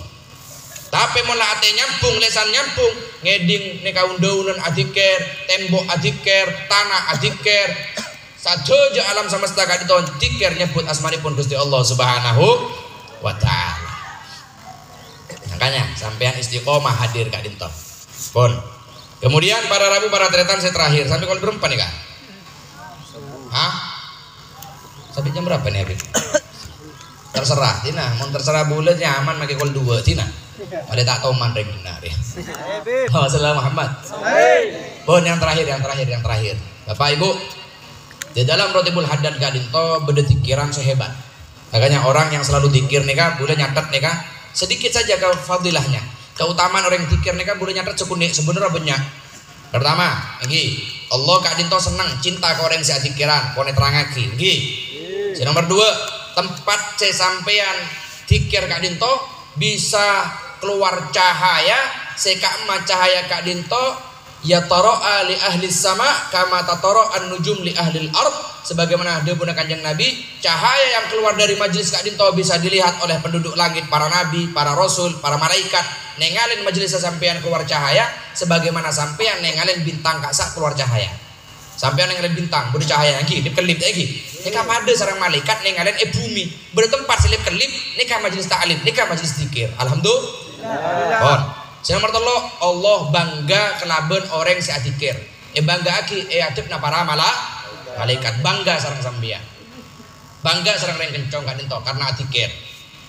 tapi mulai ate nyambung lesan nyambung ngeding neka undaunan adzikir tembok adzikir tanah adzikir saja alam semesta kadito dzikir nyebut asmanipun Gusti Allah Subhanahu wa taala makanya sampean istiqomah hadir kak dinto pun kemudian para rabu para tretan saya terakhir sampai kol berapa nih kak hah sampai jam berapa nih Habib terserah tina mau terserah bulan nyaman pakai kol 2 tina ada tak tahu mandeng benar ya. Assalamualaikum Muhammad. Bon yang terakhir Bapak Ibu di dalam Rotibul Haddad Gadinto berdetikiran sehebat. Makanya orang yang selalu dikir nika boleh nyatet nika sedikit saja ke fadilahnya. Keutamaan orang yang dikir nika boleh nyatet sekunik sebenarnya banyak. Pertama, ini Allah Gadinto senang cinta ke orang yang dikiran, kone terangaki. Nggih. Nomor 2, tempat sampean dikir Gadinto bisa keluar cahaya sekama cahaya Kak Dinto ya tara'a li ahli sama kama tatara'an nujum li ahli al-ard sebagaimana dia punya kanjeng Nabi cahaya yang keluar dari majelis Kak Dinto bisa dilihat oleh penduduk langit para nabi, para rasul, para malaikat nengalin majelis sampean keluar cahaya sebagaimana sampean nengalin bintang kaksak keluar cahaya sampean nengalin bintang bercahaya lagi dikelip lagi nikah pada sarang malaikat nengalin bumi bertempat selip kelip nikah majelis ta'lim nikah majelis zikir alhamdulillah on nomor 3 Allah bangga kelaben orang si adzikir bangga aki adep na para malaikat bangga sarang sampean bangga sarang reng kencong Kak Dinto karena adzikir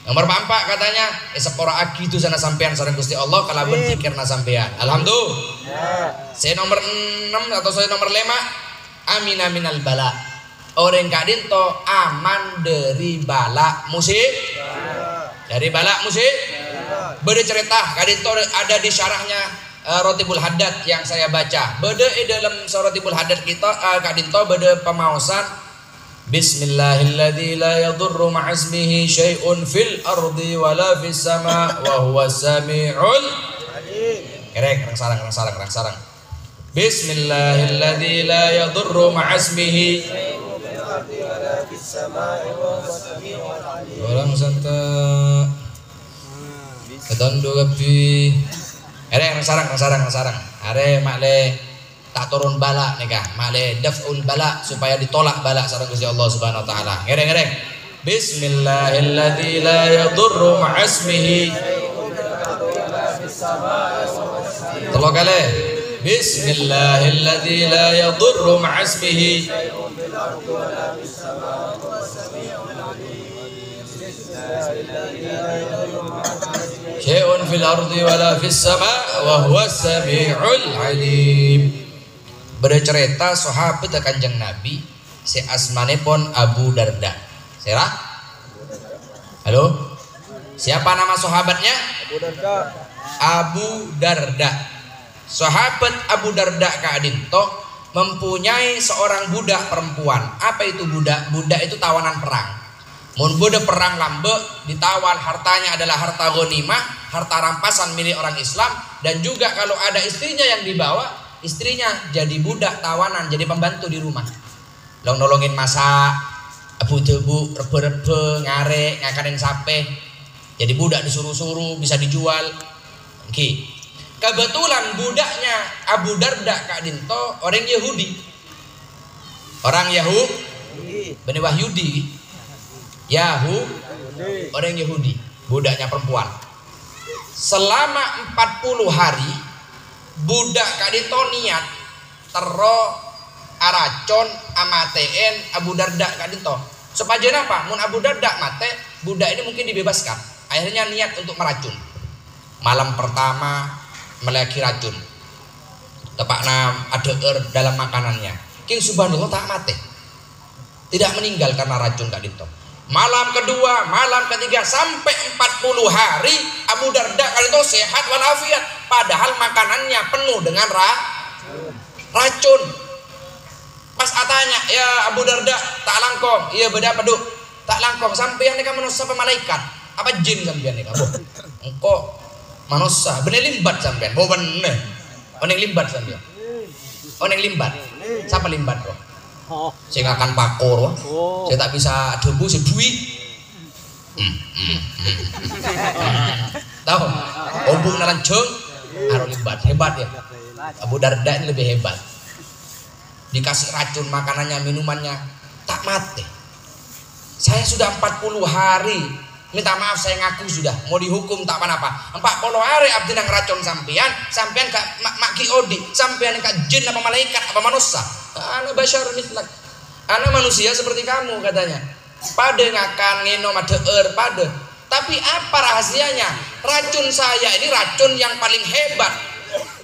nomor 4 katanya sepora aki itu sana sampean sarang Gusti Allah kelaben zikir na sampean alhamdulillah saya nomor 6 atau saya nomor 5 amina minal bala orang Kak Dinto aman dari bala musik beda cerita Kak Dinto ada di syarahnya Rotibul Haddad yang saya baca beda dalam Rotibul Haddad kita Kak Dinto beda pemausan Bismillahilladzi la yadurru ma'asmihi syai'un fil ardi wala fis sama wa huwa sami'ul alim kereng sarang Bismillahilladzi la yadurru ma'asmihi syai'un fil ardi wala fis sama wa huwa sami'ul alim orang santa ketandu gapi sarang are makle tak turun bala nikah makle daf'ul bala supaya ditolak bala sareng Gusti Allah Subhanahu wa taala ngereng Bismillahilladzi la yadurru ma'asmihi tolong kali Bismillahilladzi la yadurru ma'asmihi syai'un fil ardi wala fis sama wa huwa sami'ul alim bercerita sahabat Kanjeng Nabi si asmanipun Abu Darda serah Halo? Siapa nama sahabatnya? Abu Darda. Abu Darda. Sahabat Abu Darda kadinto mempunyai seorang budak perempuan. Apa itu budak? Budak itu tawanan perang. Mun budak perang lambe ditawan, hartanya adalah harta ghanimah, harta rampasan milik orang Islam, dan juga kalau ada istrinya yang dibawa, istrinya jadi budak tawanan, jadi pembantu di rumah. Nolongin masak, abu-debu, rebe-rebe, ngarek, ngakanin sape. Jadi budak disuruh-suruh, bisa dijual. Oke. Kebetulan budaknya Abu Darda Kak Dinto orang Yahudi. Orang Yahudi. Bani Wahyudi. Orang Yahudi. Budaknya perempuan. Selama 40 hari budak Kak Dinto niat tero aracon amateen Abu Darda Kak Dinto. Supaya apa? Mun Abu Darda mate, budak ini mungkin dibebaskan. Akhirnya niat untuk meracun. Malam pertama meleki racun. Tepakna ada dalam makanannya. King subhanallah tak mati. Tidak meninggal karena racun Kak Dinto. Malam kedua, malam ketiga sampai 40 hari Abu Darda Kak Dinto sehat walafiat. Padahal makanannya penuh dengan racun. Pas atanya, ya Abu Darda tak langkong. Iya beda peduk. Tak langkong sampai yang kamu manusia malaikat. Apa jin sampean nih kamu? Engkau manusia, bener limbat sampean. Bo bener. Oneng limbat sampean. Oneng limbat. Siapa limbat bro? Saya akan pakor. Saya tak bisa debu sedui. Tahu? Obung nalancung, harus limbat. Hebat ya. Abu Darda ini lebih hebat. Dikasih racun makanannya, minumannya, tak mati. Saya sudah 40 hari. Minta maaf saya ngaku sudah mau dihukum tak apa-apa. 40 hari abdi nang racun sampean kak maki odi, sampean kak jin apa malaikat apa manusia. Ana basyar mislak. Ana manusia seperti kamu katanya. Pada ngakan ngeno madeer pada. Tapi apa rahasianya? Racun saya ini racun yang paling hebat.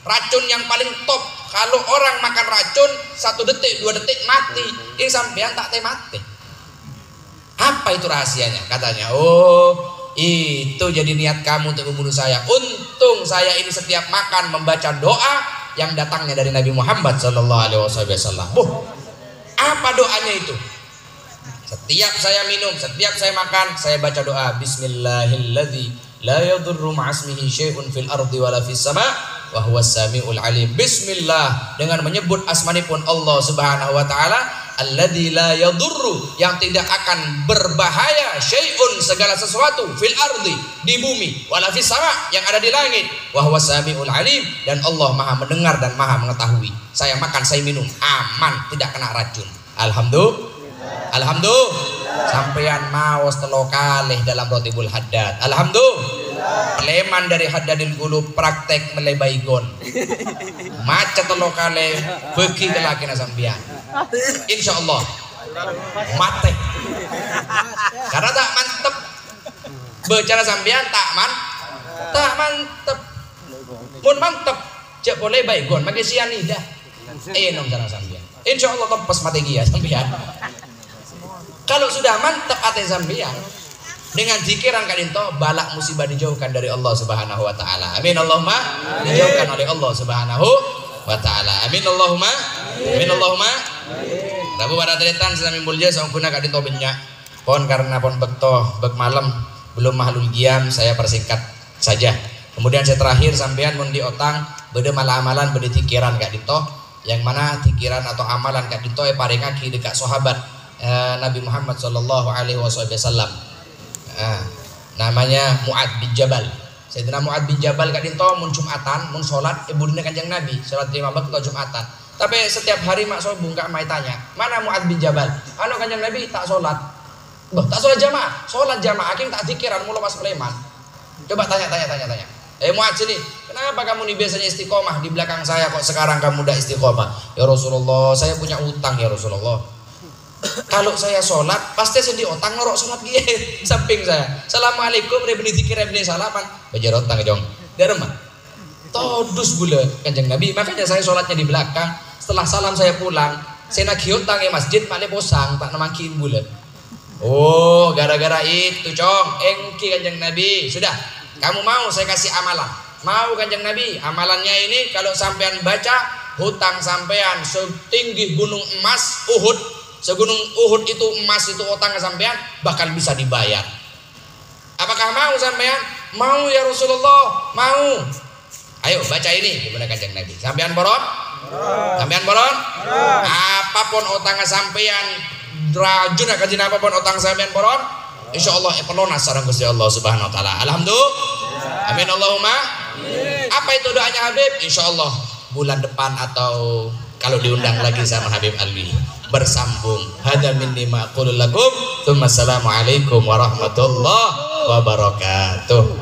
Racun yang paling top. Kalau orang makan racun 1 detik 2 detik mati. Ini sampean tak mati. Apa itu rahasianya? Katanya, oh itu jadi niat kamu untuk membunuh saya. Untung saya ini setiap makan membaca doa yang datangnya dari Nabi Muhammad SAW. Apa doanya itu? Setiap saya minum, setiap saya makan, saya baca doa Bismillahilladzi la yadurru ma'asmihi syai'un fil ardi wala fis sama' wa huwas sami'ul alim. Bismillah, dengan menyebut asmanipun Allah Subhanahu wa taala, alladzi la yadurru, yang tidak akan berbahaya, syai'un segala sesuatu, fil ardi di bumi, wala fis sama, yang ada di langit, wa huwas sami'ul alim, dan Allah Maha mendengar dan Maha mengetahui. Saya makan, saya minum aman, tidak kena racun. Alhamdulillah. Sampeyan maos telo kalih dalam Rotibul Haddad. Alhamdulillah. Peleman dari Haddadil Qulub praktek melebai gon. Macet telo kalih bagi kelakina sampeyan. Insyaallah mate. Karena tak mantep. Bicara sampeyan tak mantep. Mun mantep cek boleh baik gon pakai sianida. Enom cara sampeyan. Insyaallah lepas mati dia sampeyan. Kalau sudah mantap ate sampeyan dengan zikiran kadinto, balak musibah dijauhkan dari Allah Subhanahu wa taala. Amin Allahumma. Dijauhkan oleh Allah Subhanahu wa taala. Amin Allahumma. Amin Allahumma. Rabu pada tretan sami mulja sampuna kadinto banyak. Pon karena pon bek malam belum mahlul giam, saya persingkat saja. Kemudian saya terakhir sampean mun di otang bede amalan bede zikiran kadinto, yang mana zikiran atau amalan kadinto paringaki dekat sahabat Nabi Muhammad sallallahu alaihi wasallam. Namanya Mu'ad bin Jabal. Sayyidina Mu'ad bin Jabal kadinto mun Jumatan, mun salat ibudina Kanjeng Nabi, salat 5 waktu Jumatan. Tapi setiap hari mak sobung kak mai tanya, "Mana Mu'ad bin Jabal?" Anu Kanjeng Nabi tak salat. Loh, tak salat jamaah. Salat jamaah akhirnya tak zikiran mulu pas Sleman. Coba tanya. Mu'ad sini, kenapa kamu nih biasanya istiqomah di belakang saya, kok sekarang kamu udah istiqomah? Ya Rasulullah, saya punya utang ya Rasulullah. Kalau saya sholat pasti sedih otang ngorok sholat gie samping saya. Assalamualaikum rebeni zikir rebeni salaman bajar otang jong darma todus gula Kanjeng Nabi. Makanya saya sholatnya di belakang. Setelah salam saya pulang saya nagih otang ya masjid makne posang tak namakin bulan. Oh, gara-gara itu, Cong. Engki Kanjeng Nabi. Sudah, kamu mau saya kasih amalan. Mau Kanjeng Nabi? Amalannya ini kalau sampean baca, hutang sampean setinggi gunung emas Uhud. Segunung Uhud itu emas itu utang sampean bakal bisa dibayar. Apakah mau sampean? Mau ya Rasulullah, mau. Ayo baca ini gimana Kanjeng Nabi. Sampean boron? Sampean boron? Apapun utang sampean rajun kajian apapun utang sampean boron, insyaallah pelunas sareng Gusti Allah Subhanahu wa taala. Alhamdulillah. Amin Allahumma. Apa itu doanya Habib? Insyaallah bulan depan atau kalau diundang lagi sama Habib Alwi bersambung. Hadza minni ma aqulu lakum. Tsumma assalamu alaikum warahmatullahi wabarakatuh.